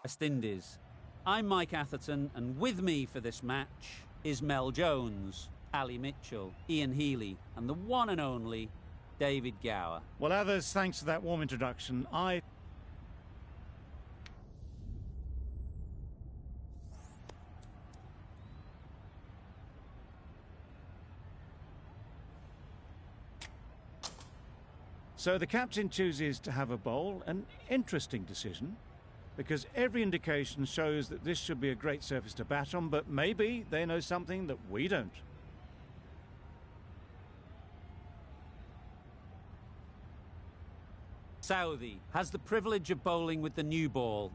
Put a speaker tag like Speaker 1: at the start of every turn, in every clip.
Speaker 1: West Indies. I'm Mike Atherton, and with me for this match is Mel Jones, Ali Mitchell, Ian Healy, and the one and only David Gower.
Speaker 2: Well, others, thanks for that warm introduction. So the captain chooses to have a bowl, an interesting decision, because every indication shows that this should be a great surface to bat on, but maybe they know something that we don't.
Speaker 1: Southee has the privilege of bowling with the new ball.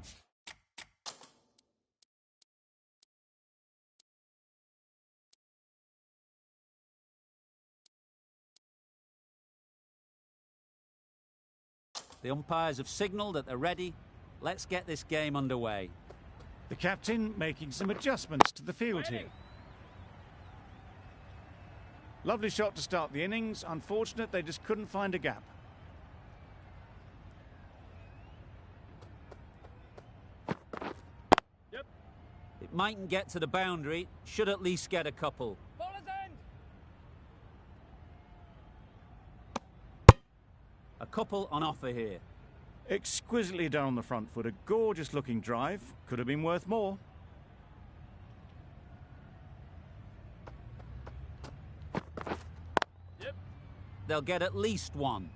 Speaker 1: The umpires have signalled that they're ready. Let's get this game underway.
Speaker 2: The captain making some adjustments to the field here. Lovely shot to start the innings. Unfortunate they just couldn't find a gap.
Speaker 1: It mightn't get to the boundary, should at least get a couple. A couple on offer here.
Speaker 2: Exquisitely done on the front foot. A gorgeous looking drive. Could have been worth more.
Speaker 1: They'll get at least one.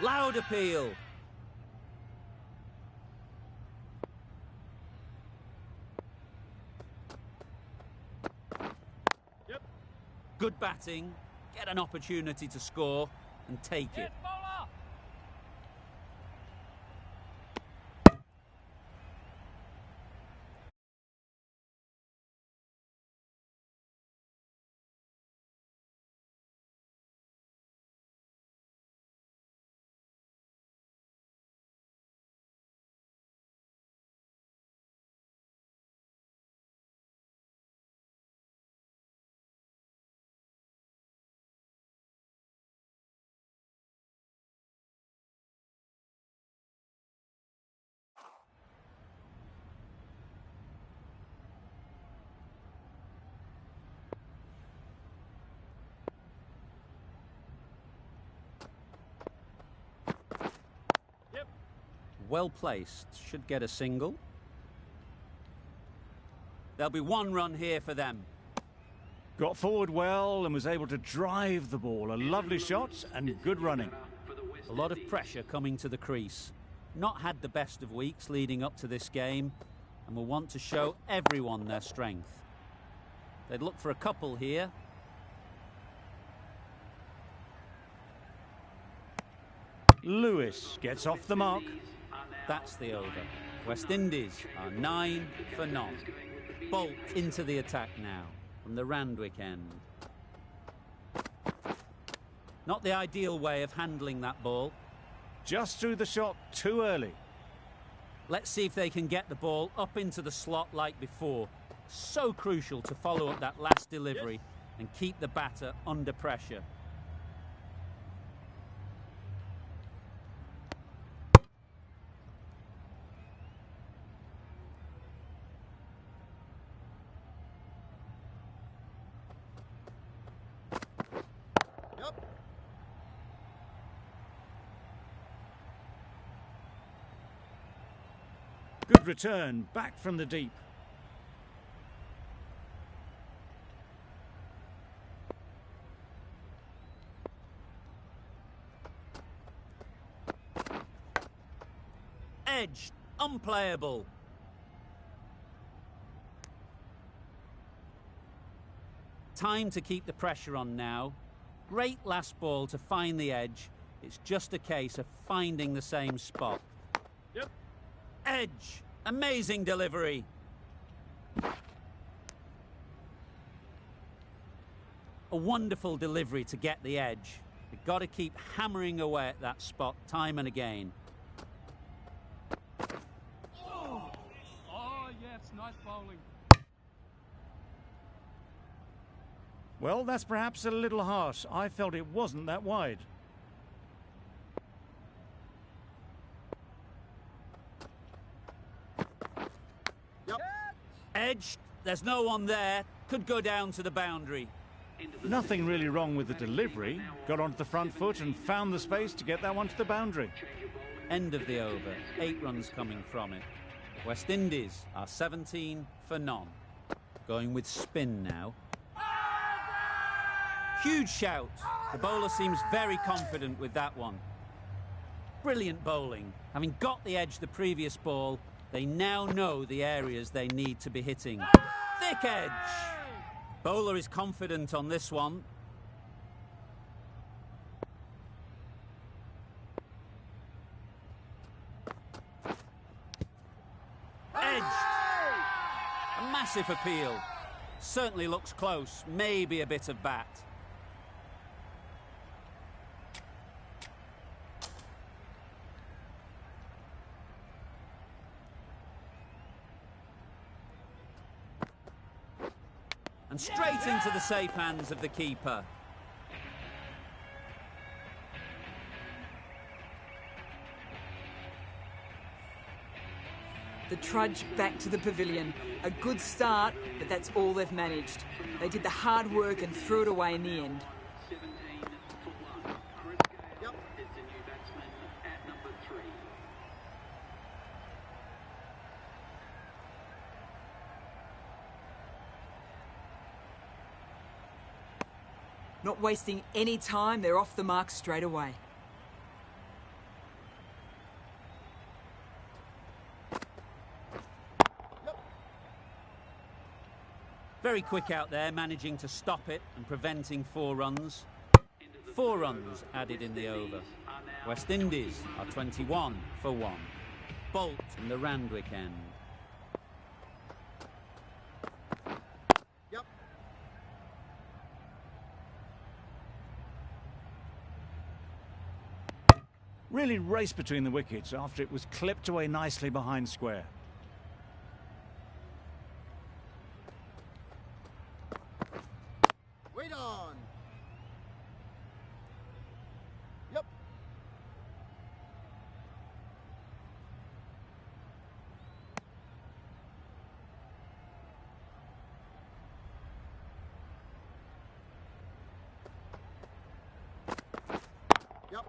Speaker 1: Loud appeal. Good batting, get an opportunity to score and take it. Well placed, should get a single. There'll be one run here for them.
Speaker 2: Got forward well and was able to drive the ball. A lovely shot and good running.
Speaker 1: A lot of pressure coming to the crease. Not had the best of weeks leading up to this game and will want to show everyone their strength. They'd look for a couple here.
Speaker 2: Lewis gets off the mark.
Speaker 1: That's the over. West Indies are 9 for none. Bolt into the attack now from the Randwick end. Not the ideal way of handling that ball.
Speaker 2: Just threw the shot too early.
Speaker 1: Let's see if they can get the ball up into the slot like before. So crucial to follow up that last delivery and keep the batter under pressure.
Speaker 2: Good return, back from the deep.
Speaker 1: Edge, unplayable. Time to keep the pressure on now. Great last ball to find the edge. It's just a case of finding the same spot. Edge, amazing delivery. A wonderful delivery to get the edge. You've got to keep hammering away at that spot time and again.
Speaker 3: Oh yes, nice bowling.
Speaker 2: Well, that's perhaps a little harsh. I felt it wasn't that wide.
Speaker 1: Yep. Edge. There's no one there. Could go down to the boundary.
Speaker 2: Nothing really wrong with the delivery. Got onto the front foot and found the space to get that one to the boundary.
Speaker 1: End of the over. 8 runs coming from it. West Indies are 17 for none. Going with spin now. Huge shout. The bowler seems very confident with that one. Brilliant bowling. Having got the edge the previous ball, they now know the areas they need to be hitting. Thick edge. Bowler is confident on this one. Edged. A massive appeal. Certainly looks close. Maybe a bit of bat. And straight into the safe hands of the keeper.
Speaker 3: The trudge back to the pavilion. A good start, but that's all they've managed. They did the hard work and threw it away in the end.
Speaker 4: 17 for 1. Chris Gale is the new batsman at number 3.
Speaker 3: Not wasting any time, they're off the mark straight away.
Speaker 1: Very quick out there, managing to stop it and preventing 4 runs. 4 runs added in the over. West Indies are 21 for 1. Bolt in the Randwick end.
Speaker 2: Really raced between the wickets after it was clipped away nicely behind square.
Speaker 5: Wait on. Yep. Yep.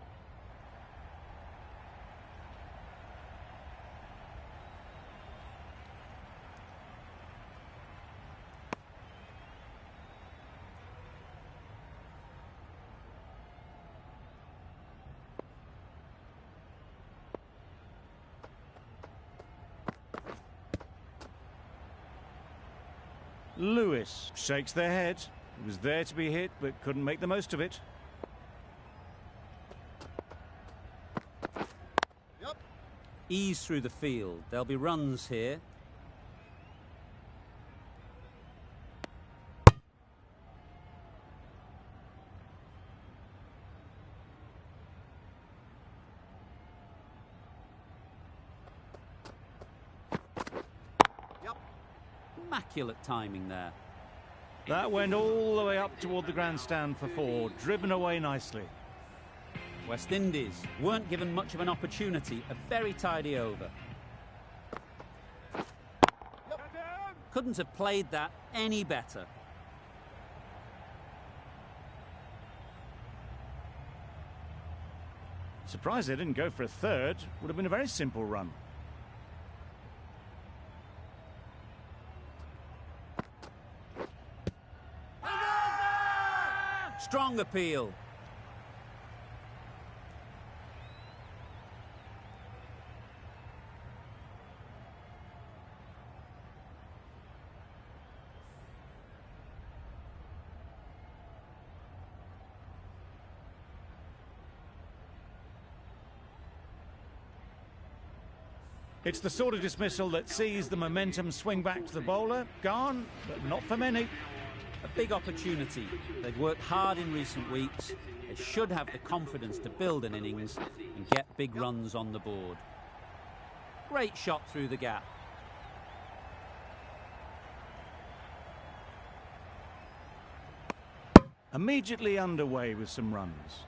Speaker 2: Lewis shakes their head. He was there to be hit, but couldn't make the most of it.
Speaker 5: Yep.
Speaker 1: Ease through the field. There'll be runs here. Immaculate timing there.
Speaker 2: That went all the way up toward the grandstand for 4, driven away nicely.
Speaker 1: West Indies weren't given much of an opportunity. A very tidy over. Couldn't have played that any better.
Speaker 2: Surprised they didn't go for a third. Would have been a very simple run.
Speaker 1: Strong appeal.
Speaker 2: It's the sort of dismissal that sees the momentum swing back to the bowler. Gone, but not for many.
Speaker 1: A big opportunity. They've worked hard in recent weeks. They should have the confidence to build an innings and get big runs on the board. Great shot through the gap.
Speaker 2: immediately underway with some runs.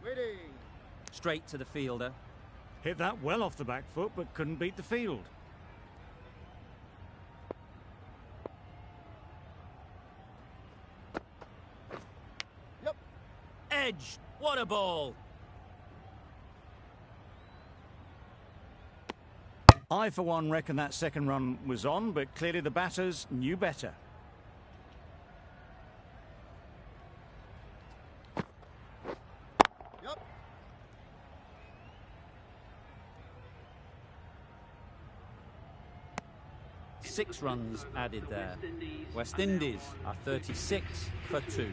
Speaker 5: Waiting.
Speaker 1: Straight to the fielder.
Speaker 2: Hit that well off the back foot, but couldn't beat the field.
Speaker 5: Yep.
Speaker 1: Edge! What a ball!
Speaker 2: I, for one, reckon that second run was on, but clearly the batters knew better.
Speaker 5: Yep.
Speaker 1: 6 runs added there. West Indies are 36 for 2.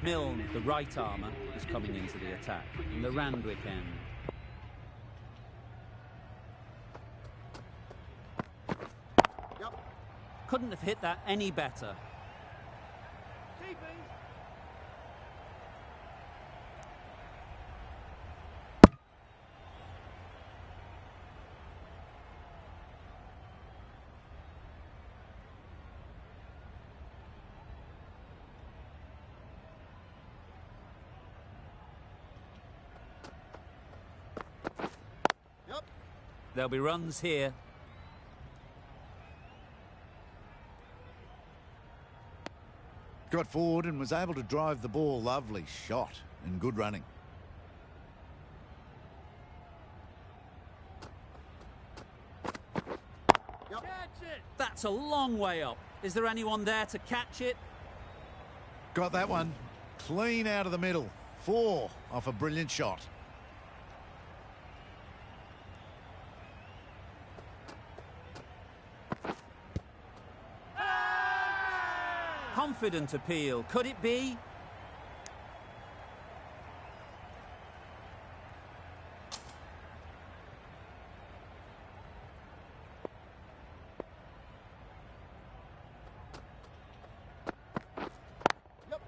Speaker 1: Milne, the right armour, is coming into the attack in the Randwick end.
Speaker 5: Yep.
Speaker 1: Couldn't have hit that any better.
Speaker 5: Yep.
Speaker 1: There'll be runs here.
Speaker 6: Got forward and was able to drive the ball. Lovely shot and good running.
Speaker 5: Yep.
Speaker 1: That's a long way up. Is there anyone there to catch it?
Speaker 6: Got that one. Clean out of the middle. 4 off a brilliant shot.
Speaker 1: Confident appeal. Could it be?
Speaker 5: Yep.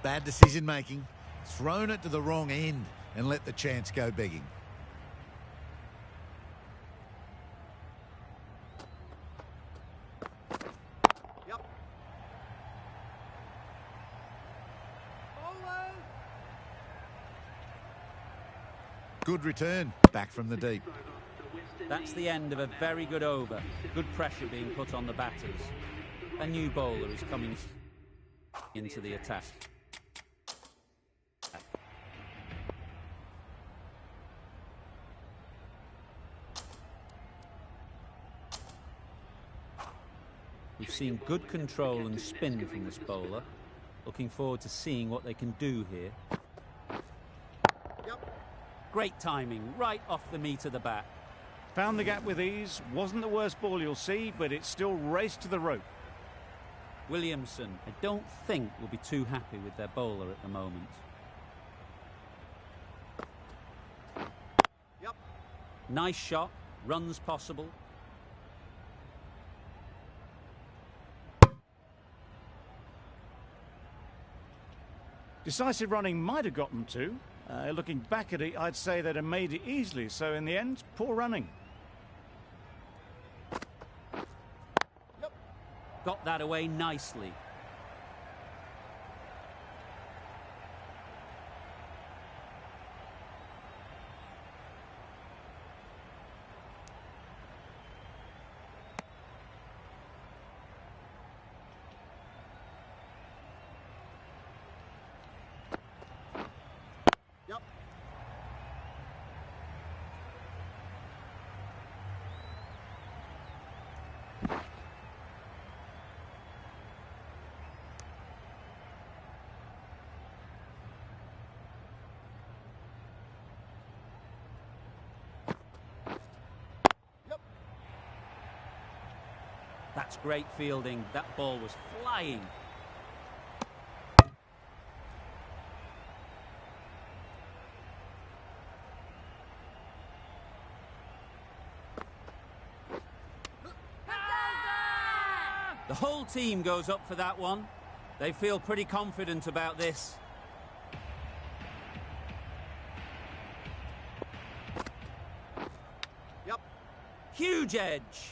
Speaker 6: Bad decision making. Thrown it to the wrong end and let the chance go begging.
Speaker 5: Yep.
Speaker 6: Good return. Back from the deep.
Speaker 1: That's the end of a very good over. Good pressure being put on the batters. A new bowler is coming into the attack. We've seen good control and spin from this bowler. Looking forward to seeing what they can do here.
Speaker 5: Yep.
Speaker 1: Great timing, right off the meat of the bat.
Speaker 2: Found the gap with ease. Wasn't the worst ball you'll see, but it still raced to the rope.
Speaker 1: Williamson, I don't think, will be too happy with their bowler at the moment.
Speaker 5: Yep.
Speaker 1: Nice shot, runs possible.
Speaker 2: Decisive running might have gotten 2. Looking back at it, I'd say they'd have made it easily. So in the end, poor running.
Speaker 5: Yep.
Speaker 1: Got that away nicely.
Speaker 5: Yep. Yep.
Speaker 1: That's great fielding. That ball was flying. The whole team goes up for that one. They feel pretty confident about this.
Speaker 5: Yep.
Speaker 1: Huge edge.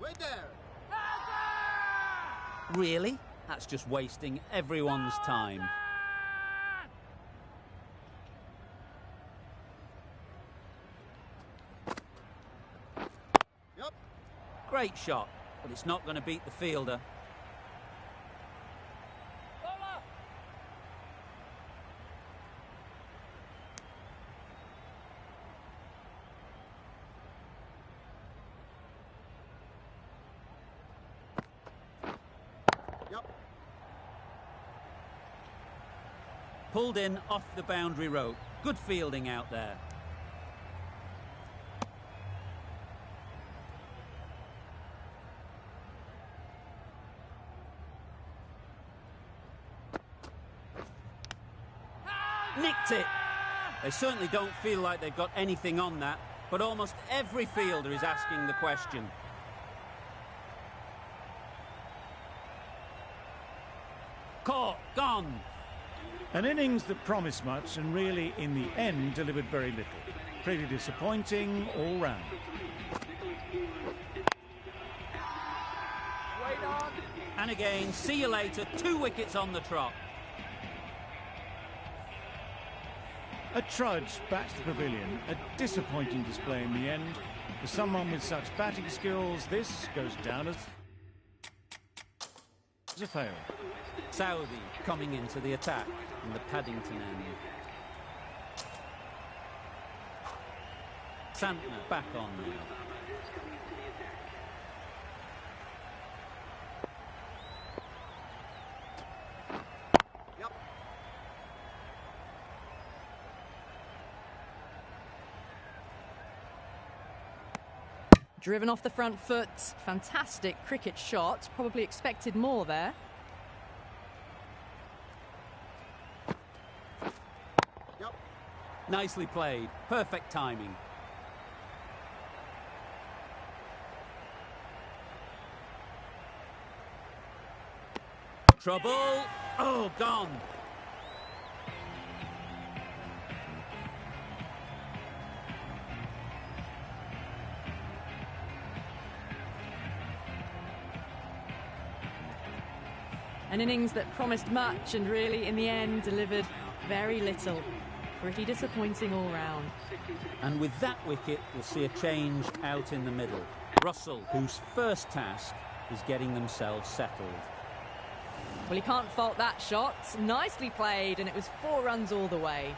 Speaker 5: Wait there.
Speaker 1: Really? That's just wasting everyone's time.
Speaker 5: Yep.
Speaker 1: Great shot, but it's not going to beat the fielder.
Speaker 5: Yep.
Speaker 1: Pulled in off the boundary rope. Good fielding out there. Nicked it. They certainly don't feel like they've got anything on that, but almost every fielder is asking the question. Caught, gone.
Speaker 2: An innings that promised much and really, in the end, delivered very little. Pretty disappointing all round.
Speaker 1: And again, see you later, 2 wickets on the trot.
Speaker 2: A trudge back to the pavilion. A disappointing display in the end. For someone with such batting skills, this goes down as a fail.
Speaker 1: Saudi coming into the attack from the Paddington end. Santner back on now.
Speaker 5: Yep.
Speaker 7: Driven off the front foot. Fantastic cricket shot. Probably expected more there.
Speaker 5: Yep.
Speaker 1: Nicely played. Perfect timing. Trouble. Oh, gone.
Speaker 7: An innings that promised much and really, in the end, delivered very little. Pretty disappointing all round.
Speaker 1: And with that wicket, we'll see a change out in the middle. Russell, whose first task is getting themselves settled.
Speaker 7: Well, he can't fault that shot. Nicely played, and it was 4 runs all the way.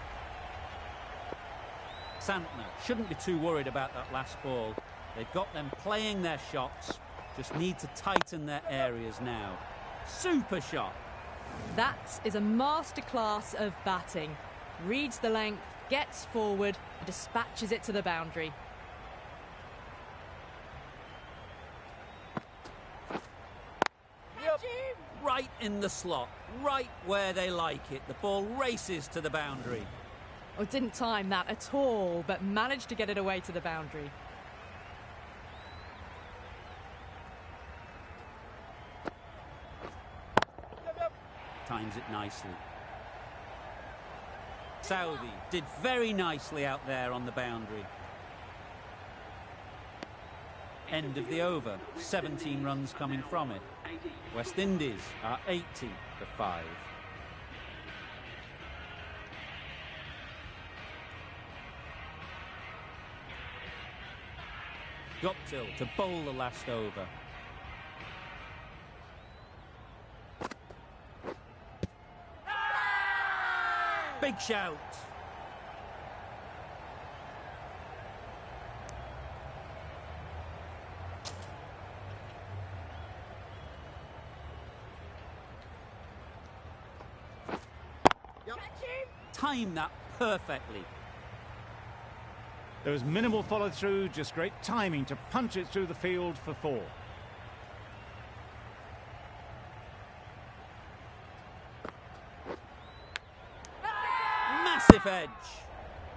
Speaker 1: Santner shouldn't be too worried about that last ball. They've got them playing their shots, just need to tighten their areas now. Super shot.
Speaker 7: That is a masterclass of batting. Reads the length, gets forward, and dispatches it to the boundary.
Speaker 1: Right in the slot, right where they like it. The ball races to the boundary.
Speaker 7: Oh, didn't time that at all, but managed to get it away to the boundary.
Speaker 1: Times it nicely. Saudi did very nicely out there on the boundary. End of the over, 17 runs coming from it. West Indies are 80 for 5. Guptill to bowl the last over. Big shout.
Speaker 5: Yep.
Speaker 1: Time that perfectly.
Speaker 2: There was minimal follow-through, just great timing to punch it through the field for 4.
Speaker 1: Massive edge.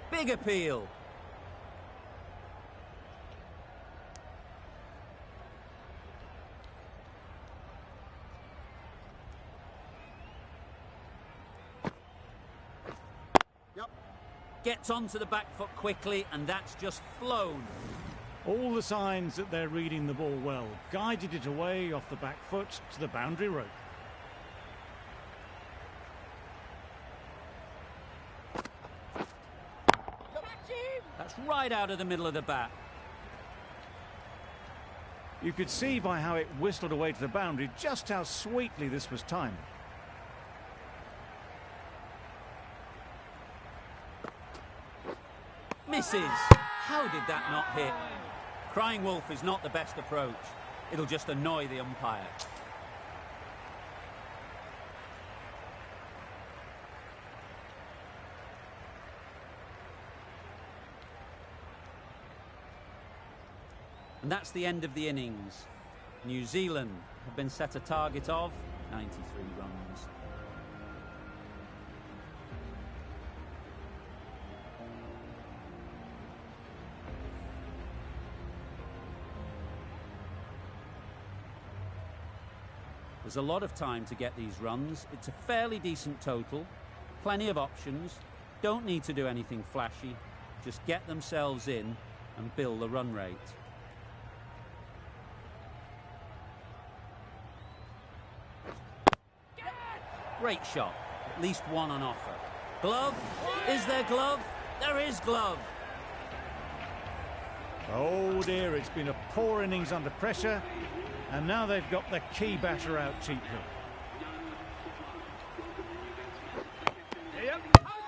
Speaker 1: Big appeal.
Speaker 5: Yep.
Speaker 1: Gets onto the back foot quickly, and that's just flown.
Speaker 2: All the signs that they're reading the ball well. Guided it away off the back foot to the boundary rope.
Speaker 1: That's right out of the middle of the bat.
Speaker 2: You could see by how it whistled away to the boundary just how sweetly this was timed.
Speaker 1: Misses. How did that not hit? Crying wolf is not the best approach. It'll just annoy the umpire. And that's the end of the innings. New Zealand have been set a target of 93 runs. There's a lot of time to get these runs. It's a fairly decent total. Plenty of options. Don't need to do anything flashy. Just get themselves in and build the run rate. Great shot. At least one on offer. Glove? Is there glove? There is glove.
Speaker 2: Oh dear, it's been a poor innings under pressure, and now they've got the key batter out cheaply.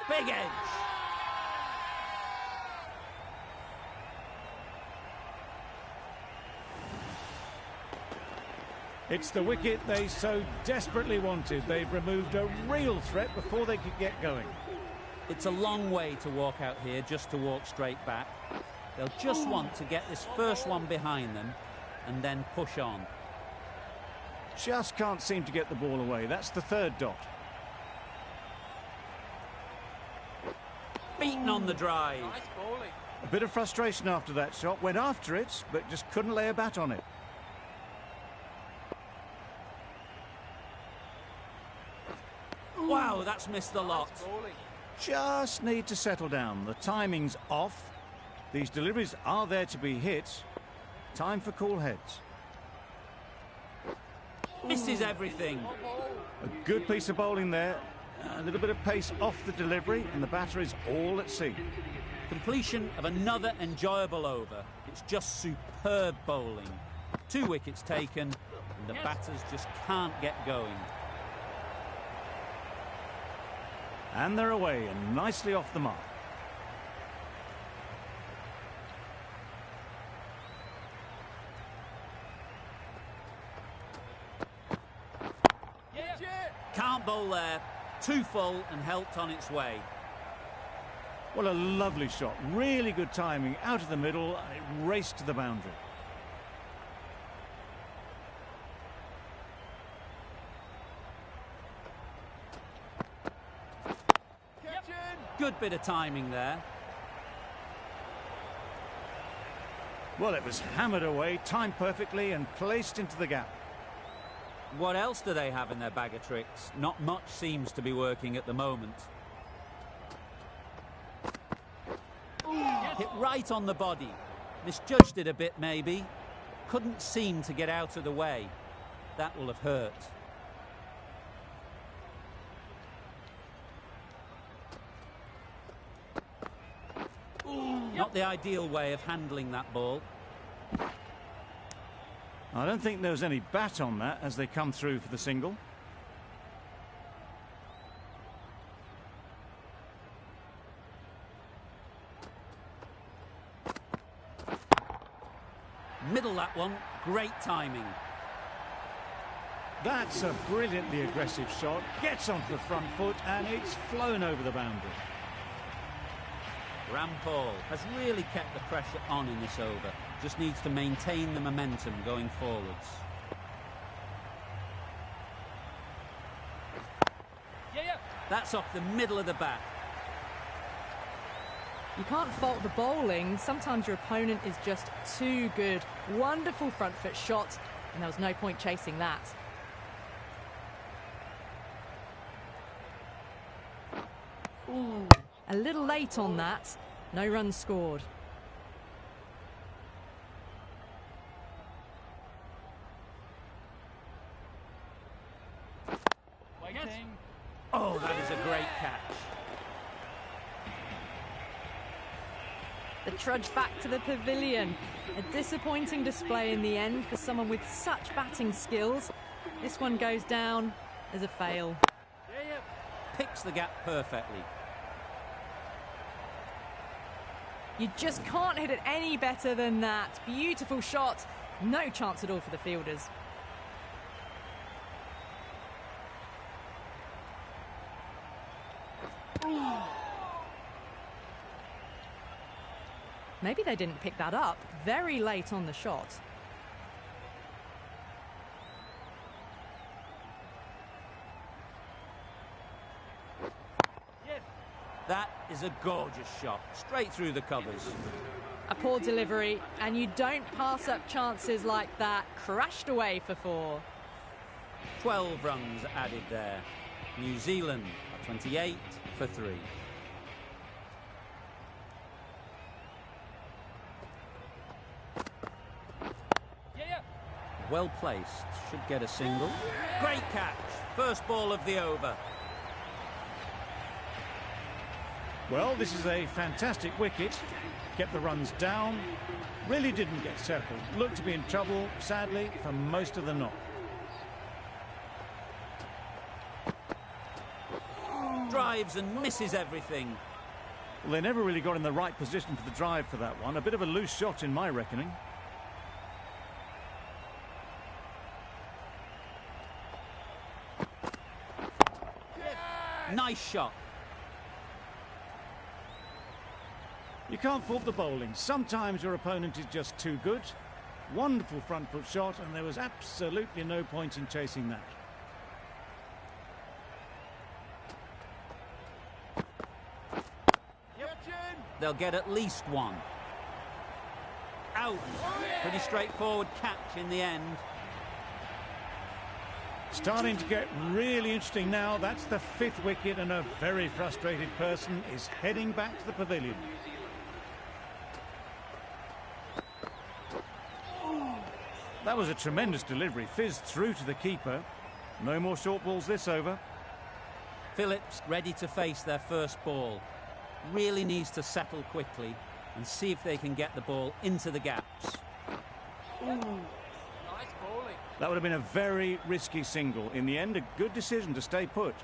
Speaker 1: Big edge.
Speaker 2: It's the wicket they so desperately wanted. They've removed a real threat before they could get going.
Speaker 1: It's a long way to walk out here just to walk straight back. They'll just want to get this first one behind them and then push on.
Speaker 2: Just can't seem to get the ball away. That's the third dot.
Speaker 1: Beaten on the drive.
Speaker 2: A bit of frustration after that shot. Went after it, but just couldn't lay a bat on it.
Speaker 1: Wow, that's missed the lot.
Speaker 2: Just need to settle down. The timing's off. These deliveries are there to be hit. Time for cool heads.
Speaker 1: Misses everything.
Speaker 2: A good piece of bowling there. A little bit of pace off the delivery, and the batter is all at sea.
Speaker 1: Completion of another enjoyable over. It's just superb bowling. 2 wickets taken, and the batters just can't get going.
Speaker 2: And they're away and nicely off the mark.
Speaker 1: Can't bowl there. Too full and helped on its way.
Speaker 2: What a lovely shot. Really good timing. Out of the middle, and it raced to the boundary.
Speaker 1: Good bit of timing there.
Speaker 2: Well, it was hammered away, timed perfectly, and placed into the gap.
Speaker 1: What else do they have in their bag of tricks? Not much seems to be working at the moment. Hit right on the body. Misjudged it a bit, maybe. Couldn't seem to get out of the way. That will have hurt. Not the ideal way of handling that ball.
Speaker 2: I don't think there was any bat on that as they come through for the single.
Speaker 1: Middle that one. Great timing.
Speaker 2: That's a brilliantly aggressive shot. Gets onto the front foot, and it's flown over the boundary.
Speaker 1: Rampal has really kept the pressure on in this over. Just needs to maintain the momentum going forwards. That's off the middle of the bat.
Speaker 7: You can't fault the bowling. Sometimes your opponent is just too good. Wonderful front foot shot, and there was no point chasing that. Ooh, a little late on that. No runs scored.
Speaker 1: Oh, that is a great catch.
Speaker 7: The trudge back to the pavilion. A disappointing display in the end for someone with such batting skills. This one goes down as a fail.
Speaker 1: Picks the gap perfectly.
Speaker 7: You just can't hit it any better than that. Beautiful shot. No chance at all for the fielders. Maybe they didn't pick that up. Very late on the shot.
Speaker 1: That is a gorgeous shot. Straight through the covers.
Speaker 7: A poor delivery, and you don't pass up chances like that. Crashed away for 4.
Speaker 1: 12 runs added there. New Zealand are 28 for 3. Well placed, should get a single. Great catch, first ball of the over.
Speaker 2: Well, this is a fantastic wicket. Kept the runs down. Really didn't get settled. Looked to be in trouble, sadly, for most of the knock.
Speaker 1: Drives and misses everything.
Speaker 2: Well, they never really got in the right position for the drive for that one. A bit of a loose shot in my reckoning.
Speaker 1: Nice shot.
Speaker 2: You can't fault the bowling. Sometimes your opponent is just too good. Wonderful front foot shot, and there was absolutely no point in chasing that.
Speaker 1: They'll get at least one. Out. Pretty straightforward catch in the end.
Speaker 2: Starting to get really interesting now. That's the 5th wicket, and a very frustrated person is heading back to the pavilion. That was a tremendous delivery. Fizzed through to the keeper. No more short balls this over.
Speaker 1: Phillips ready to face their first ball. Really needs to settle quickly and see if they can get the ball into the gaps.
Speaker 2: That would have been a very risky single. In the end, a good decision to stay put.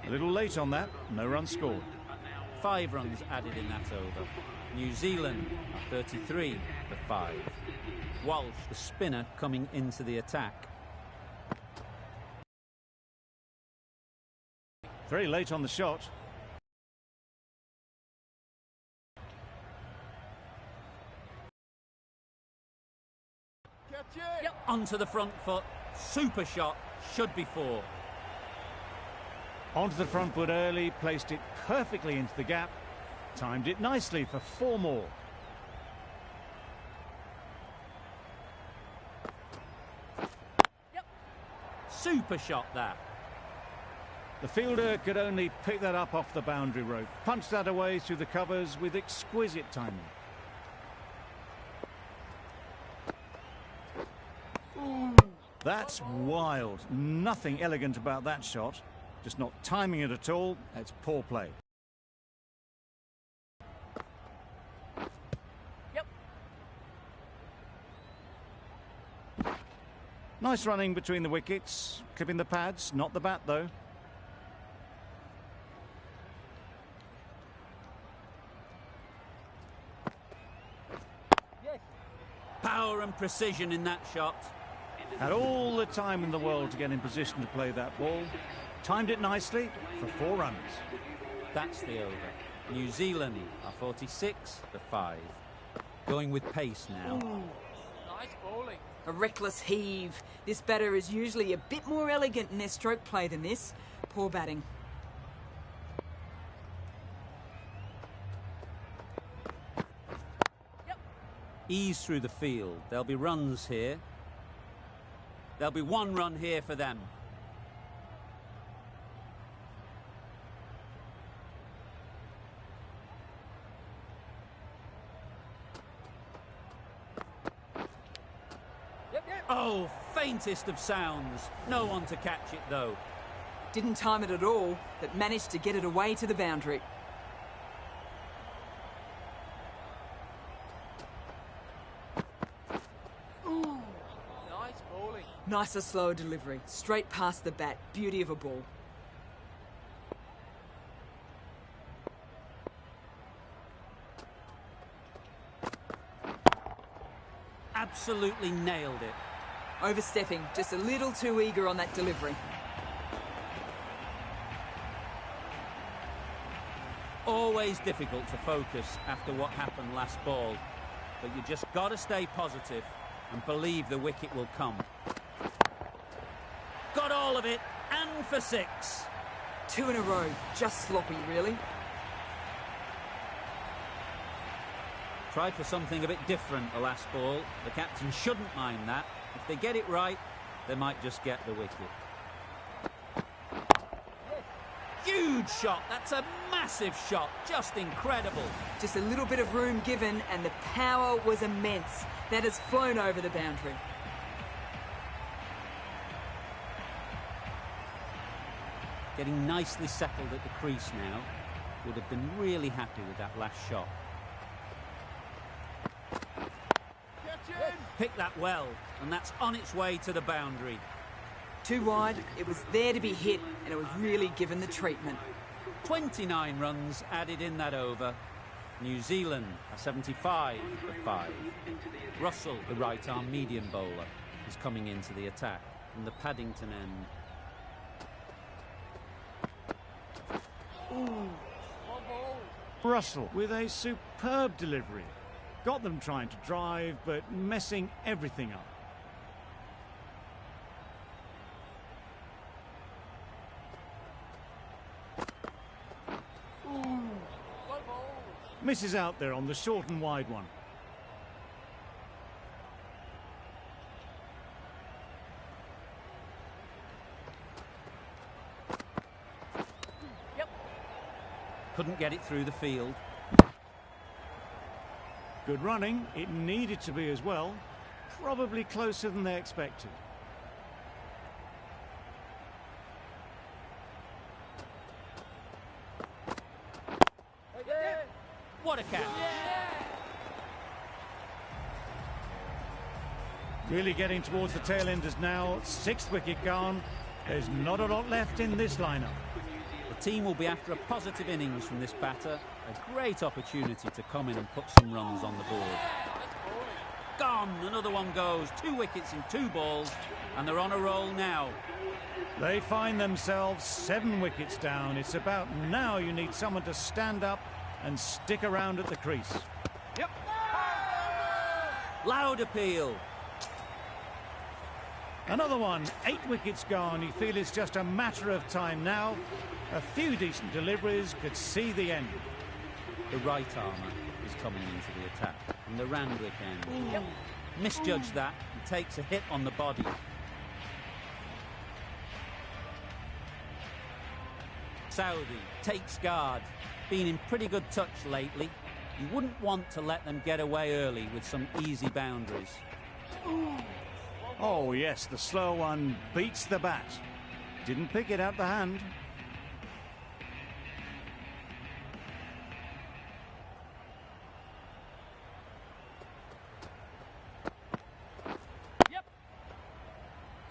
Speaker 2: A little late on that. No run scored.
Speaker 1: 5 runs added in that over. New Zealand are 33 for 5. Walsh, the spinner, coming into the attack.
Speaker 2: Very late on the shot.
Speaker 1: Onto the front foot. Super shot. Should be 4.
Speaker 2: Onto the front foot early. Placed it perfectly into the gap. Timed it nicely for 4 more.
Speaker 1: Super shot that.
Speaker 2: The fielder could only pick that up off the boundary rope. Punched that away through the covers with exquisite timing. That's wild. Nothing elegant about that shot. Just not timing it at all. It's poor play. Nice running between the wickets. Clipping the pads, not the bat though.
Speaker 1: Power and precision in that shot.
Speaker 2: Had all the time in the world to get in position to play that ball. Timed it nicely for 4 runs.
Speaker 1: That's the over. New Zealand are 46 for 5. Going with pace now.
Speaker 8: Nice bowling.
Speaker 3: A reckless heave. This batter is usually a bit more elegant in their stroke play than this. Poor batting.
Speaker 1: Ease through the field. There'll be runs here. There'll be one run here for them. Oh, faintest of sounds. No one to catch it, though.
Speaker 3: Didn't time it at all, but managed to get it away to the boundary.
Speaker 5: Nice bowling.
Speaker 3: Nicer, slower delivery. Straight past the bat. Beauty of a ball.
Speaker 1: Absolutely nailed it.
Speaker 3: Overstepping, just a little too eager on that delivery.
Speaker 1: Always difficult to focus after what happened last ball, but you just got to stay positive and believe the wicket will come. Got all of it, and for 6.
Speaker 3: 2 in a row, just sloppy, really.
Speaker 1: Tried for something a bit different the last ball. The captain shouldn't mind that. If they get it right, they might just get the wicket. Huge shot. That's a massive shot. Just incredible.
Speaker 3: Just a little bit of room given, and the power was immense. That has flown over the boundary.
Speaker 1: Getting nicely settled at the crease now. Would have been really happy with that last shot. Picked that well, and that's on its way to the boundary.
Speaker 3: Too wide, it was there to be hit, and it was really given the treatment.
Speaker 1: 29 runs added in that over. New Zealand are 75 for 5. Russell, the right-arm medium bowler, is coming into the attack from the Paddington end.
Speaker 2: Russell with a superb delivery. Got them trying to drive, but messing everything up. Misses out there on the short and wide one.
Speaker 1: Couldn't get it through the field.
Speaker 2: Good running. It needed to be as well. Probably closer than they expected.
Speaker 1: What a catch.
Speaker 2: Really getting towards the tail enders now. 6th wicket gone. There's not a lot left in this lineup.
Speaker 1: The team will be after a positive innings from this batter. A great opportunity to come in and put some runs on the board. Gone. Another one goes. 2 wickets in 2 balls, and they're on a roll now.
Speaker 2: They find themselves 7 wickets down. It's about now you need someone to stand up and stick around at the crease.
Speaker 1: Loud appeal.
Speaker 2: Another one, 8 wickets gone. You feel it's just a matter of time now. A few decent deliveries could see the end.
Speaker 1: The right armour is coming into the attack from the Randwick end. Misjudged that and takes a hit on the body. Saudi takes guard. Been in pretty good touch lately. You wouldn't want to let them get away early with some easy boundaries.
Speaker 2: Oh yes, the slow one beats the bat. Didn't pick it out the hand.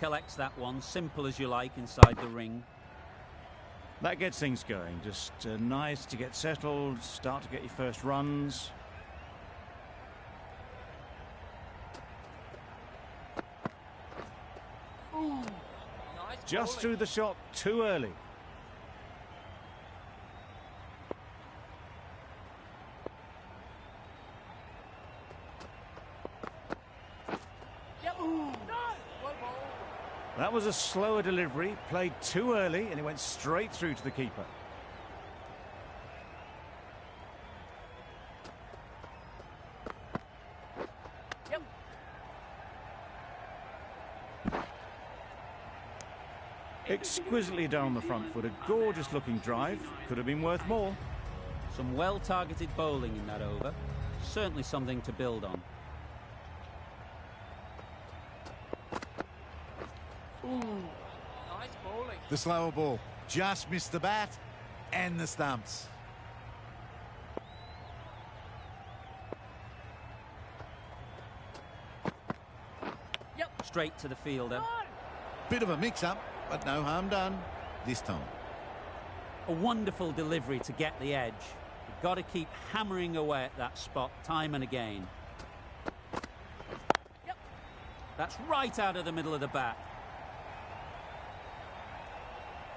Speaker 1: Collects that one, simple as you like, inside the ring.
Speaker 2: That gets things going. Just nice to get settled, start to get your first runs. Just threw the shot too early. That was a slower delivery, played too early, and it went straight through to the keeper.
Speaker 5: Yep.
Speaker 2: Exquisitely down the front foot, a gorgeous looking drive. Could have been worth more.
Speaker 1: Some well-targeted bowling in that over. Certainly something to build on.
Speaker 5: Nice bowling.
Speaker 6: The slower ball just missed the bat and the stumps.
Speaker 1: Straight to the fielder.
Speaker 6: Bit of a mix-up, but no harm done this time.
Speaker 1: A wonderful delivery to get the edge. You've got to keep hammering away at that spot time and again. That's right out of the middle of the bat.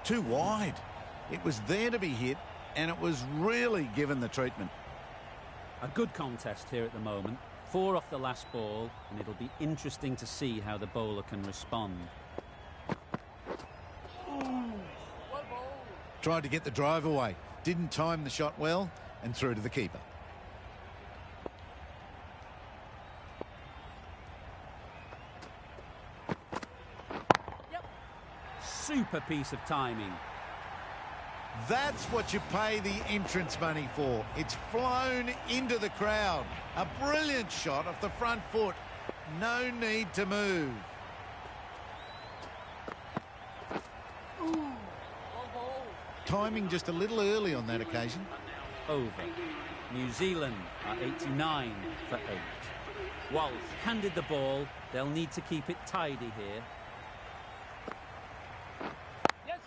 Speaker 6: Too wide. It was there to be hit, and it was really given the treatment.
Speaker 1: A good contest here at the moment. 4 off the last ball, and it'll be interesting to see how the bowler can respond.
Speaker 6: Tried to get the drive away, didn't time the shot well, and through to the keeper.
Speaker 1: Super piece of timing.
Speaker 6: That's what you pay the entrance money for. It's flown into the crowd. A brilliant shot off the front foot. No need to move. Timing just a little early on that occasion.
Speaker 1: Over. New Zealand are 89 for 8. Walsh handed the ball. They'll need to keep it tidy here.
Speaker 5: Yes.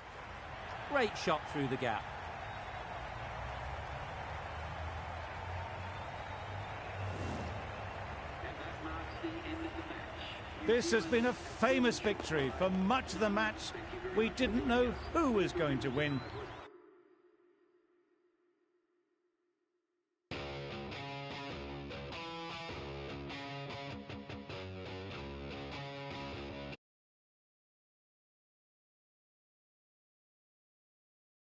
Speaker 1: Great shot through the gap.
Speaker 2: This has been a famous victory. For much of the match, we didn't know who was going to win,